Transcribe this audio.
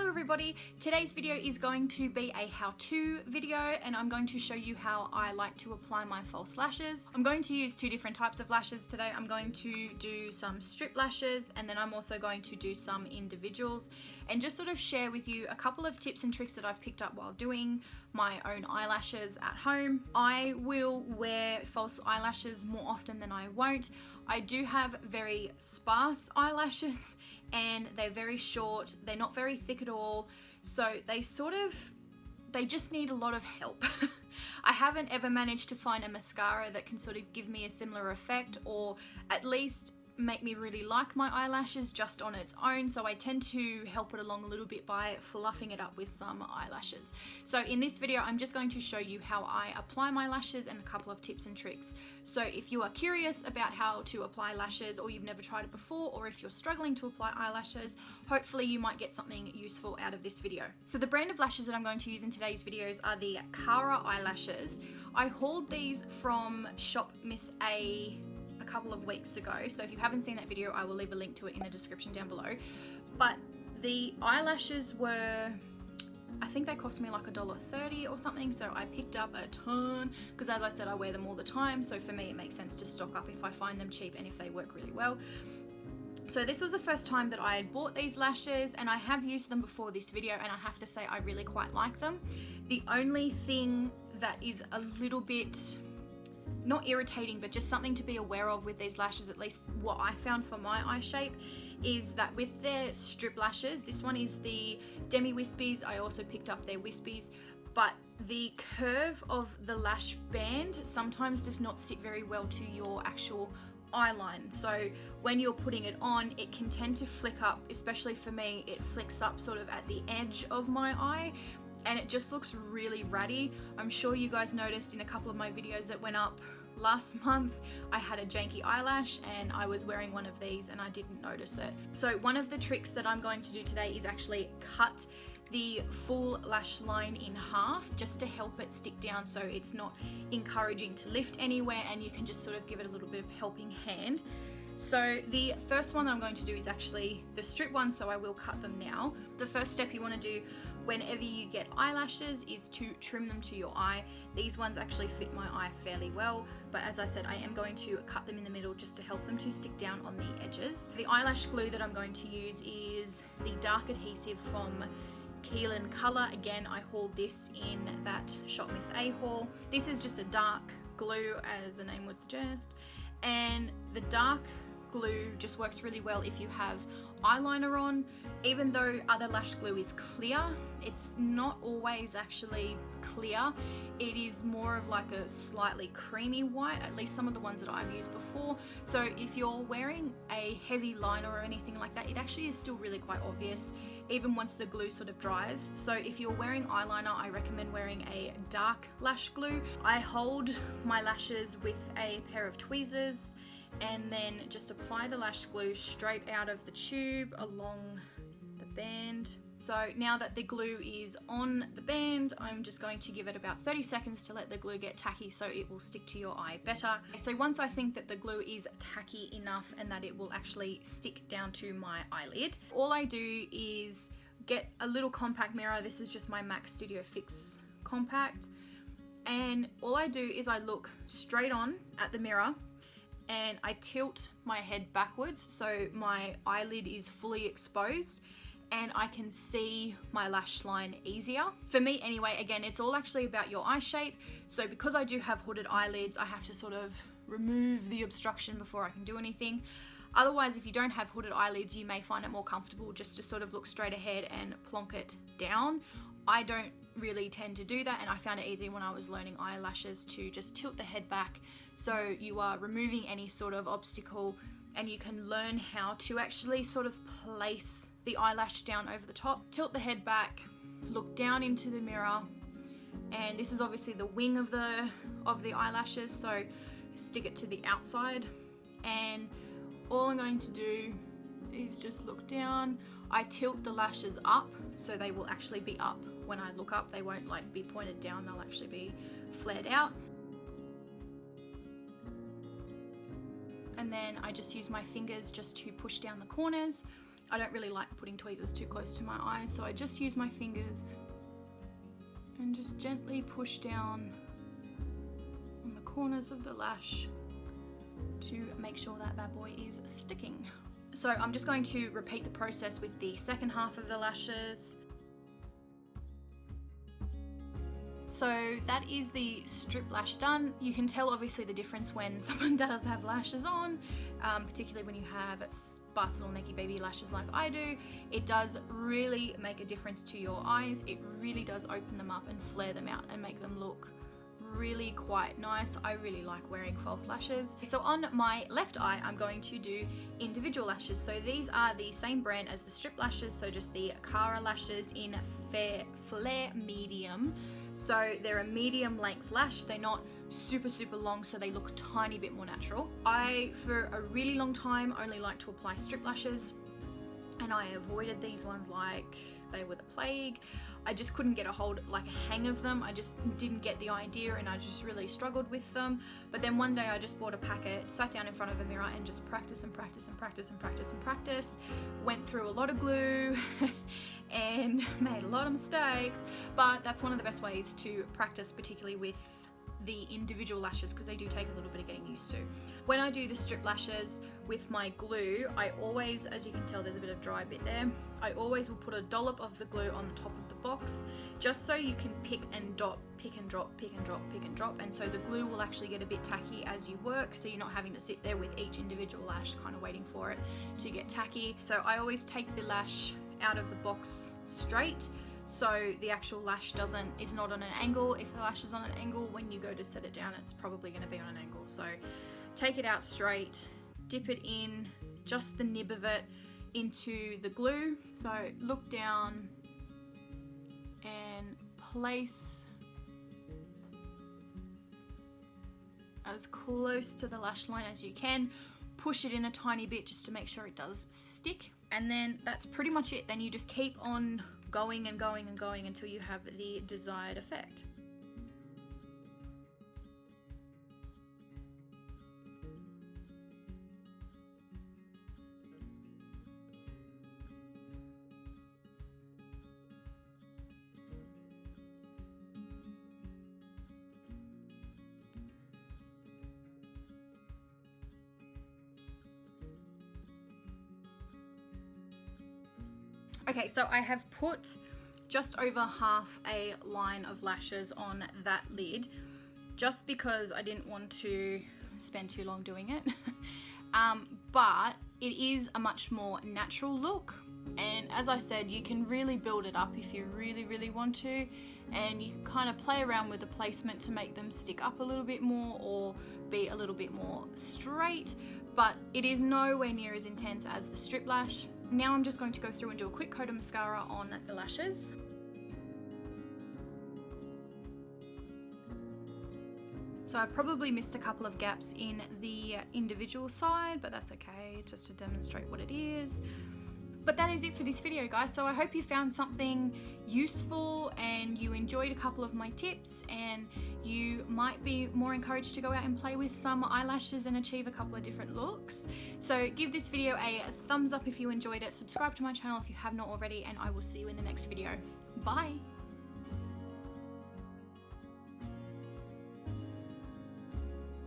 everybody, today's video is going to be a how-to video and I'm going to show you how I like to apply my false lashes. I'm going to use two different types of lashes today. I'm going to do some strip lashes and then I'm also going to do some individuals and just sort of share with you a couple of tips and tricks that I've picked up while doing my own eyelashes at home. I will wear false eyelashes more often than I won't. I do have very sparse eyelashes and they're very short, they're not very thick at all, so they just need a lot of help. I haven't ever managed to find a mascara that can sort of give me a similar effect or at least make me really like my eyelashes just on its own, so I tend to help it along a little bit by fluffing it up with some eyelashes. So in this video I'm just going to show you how I apply my lashes and a couple of tips and tricks. So if you are curious about how to apply lashes or you've never tried it before, or if you're struggling to apply eyelashes, hopefully you might get something useful out of this video. So the brand of lashes that I'm going to use in today's videos are the Cara eyelashes. I hauled these from Shop Miss A couple of weeks ago, so if you haven't seen that video I will leave a link to it in the description down below. But the eyelashes were, I think they cost me like $1.30 or something, so I picked up a ton because as I said I wear them all the time, so for me it makes sense to stock up if I find them cheap and if they work really well. So this was the first time that I had bought these lashes and I have used them before this video and I have to say I really quite like them. The only thing that is a little bit not irritating but just something to be aware of with these lashes, at least what I found for my eye shape, is that with their strip lashes, this one is the demi wispies, I also picked up their wispies, but the curve of the lash band sometimes does not sit very well to your actual eye line. So when you're putting it on it can tend to flick up, especially for me it flicks up sort of at the edge of my eye and it just looks really ratty. I'm sure you guys noticed in a couple of my videos that went up last month I had a janky eyelash and I was wearing one of these and I didn't notice it. So one of the tricks that I'm going to do today is actually cut the full lash line in half just to help it stick down so it's not encouraging to lift anywhere and you can just sort of give it a little bit of helping hand. So the first one that I'm going to do is actually the strip one, so I will cut them now. The first step you want to do whenever you get eyelashes is to trim them to your eye. These ones actually fit my eye fairly well, but as I said I am going to cut them in the middle just to help them to stick down on the edges. The eyelash glue that I'm going to use is the dark adhesive from Keelan Color. Again, I hauled this in that Shop Miss A haul. This is just a dark glue as the name would suggest, and the dark glue just works really well if you have eyeliner on. Even though other lash glue is clear, it's not always actually clear. It is more of like a slightly creamy white, at least some of the ones that I've used before. So if you're wearing a heavy liner or anything like that, it actually is still really quite obvious even once the glue sort of dries. So if you're wearing eyeliner, I recommend wearing a dark lash glue. I hold my lashes with a pair of tweezers and then just apply the lash glue straight out of the tube along the band. So now that the glue is on the band, I'm just going to give it about 30 seconds to let the glue get tacky so it will stick to your eye better. So once I think that the glue is tacky enough and that it will actually stick down to my eyelid, all I do is get a little compact mirror. This is just my MAC Studio Fix compact, and all I do is I look straight on at the mirror and I tilt my head backwards so my eyelid is fully exposed and I can see my lash line easier. For me anyway, again, it's all actually about your eye shape. So because I do have hooded eyelids, I have to sort of remove the obstruction before I can do anything. Otherwise, if you don't have hooded eyelids, you may find it more comfortable just to sort of look straight ahead and plonk it down. I don't really tend to do that, and I found it easy when I was learning eyelashes to just tilt the head back so you are removing any sort of obstacle and you can learn how to actually sort of place the eyelash down over the top. Tilt the head back, look down into the mirror, and this is obviously the wing of the eyelashes, so stick it to the outside, and all I'm going to do is just look down. I tilt the lashes up so they will actually be up when I look up. They won't like be pointed down, they'll actually be flared out. And then I just use my fingers just to push down the corners I don't really like putting tweezers too close to my eyes, so I just use my fingers and just gently push down on the corners of the lash to make sure that bad boy is sticking. So I'm just going to repeat the process with the second half of the lashes. So that is the strip lash done. You can tell obviously the difference when someone does have lashes on, particularly when you have sparse little necky baby lashes like I do. It does really make a difference to your eyes. It really does open them up and flare them out and make them look really quite nice. I really like wearing false lashes. So on my left eye, I'm going to do individual lashes. So these are the same brand as the strip lashes, so just the Cara lashes in Flare Medium. So they're a medium length lash. They're not super long, so they look a tiny bit more natural. I, for a really long time, only like to apply strip lashes, and I avoided these ones like they were the plague. I just couldn't get a hang of them. I just didn't get the idea, and I just really struggled with them. But then one day I just bought a packet, sat down in front of a mirror and just practice and practice and practice and practice and practice. Went through a lot of glue and made a lot of mistakes, but that's one of the best ways to practice, particularly with the individual lashes, because they do take a little bit of getting used to. When I do the strip lashes with my glue, I always, as you can tell there's a bit of dry bit there, I always will put a dollop of the glue on the top of the box, just so you can pick and drop, and so the glue will actually get a bit tacky as you work, so you're not having to sit there with each individual lash kind of waiting for it to get tacky. So I always take the lash out of the box straight, so the actual lash is not on an angle. If the lash is on an angle, when you go to set it down, it's probably going to be on an angle. So take it out straight, dip it in, just the nib of it, into the glue. So look down and place as close to the lash line as you can. Push it in a tiny bit just to make sure it does stick. And then that's pretty much it. Then you just keep on going and going and going until you have the desired effect. Okay, so I have put just over half a line of lashes on that lid, just because I didn't want to spend too long doing it. But it is a much more natural look, and as I said, you can really build it up if you really want to, and you can kind of play around with the placement to make them stick up a little bit more or be a little bit more straight, but it is nowhere near as intense as the strip lash. Now I'm just going to go through and do a quick coat of mascara on the lashes. So I've probably missed a couple of gaps in the individual side, but that's okay, just to demonstrate what it is. But that is it for this video, guys. So I hope you found something useful and you enjoyed a couple of my tips, and you might be more encouraged to go out and play with some eyelashes and achieve a couple of different looks. So give this video a thumbs up if you enjoyed it, subscribe to my channel if you have not already, and I will see you in the next video. Bye!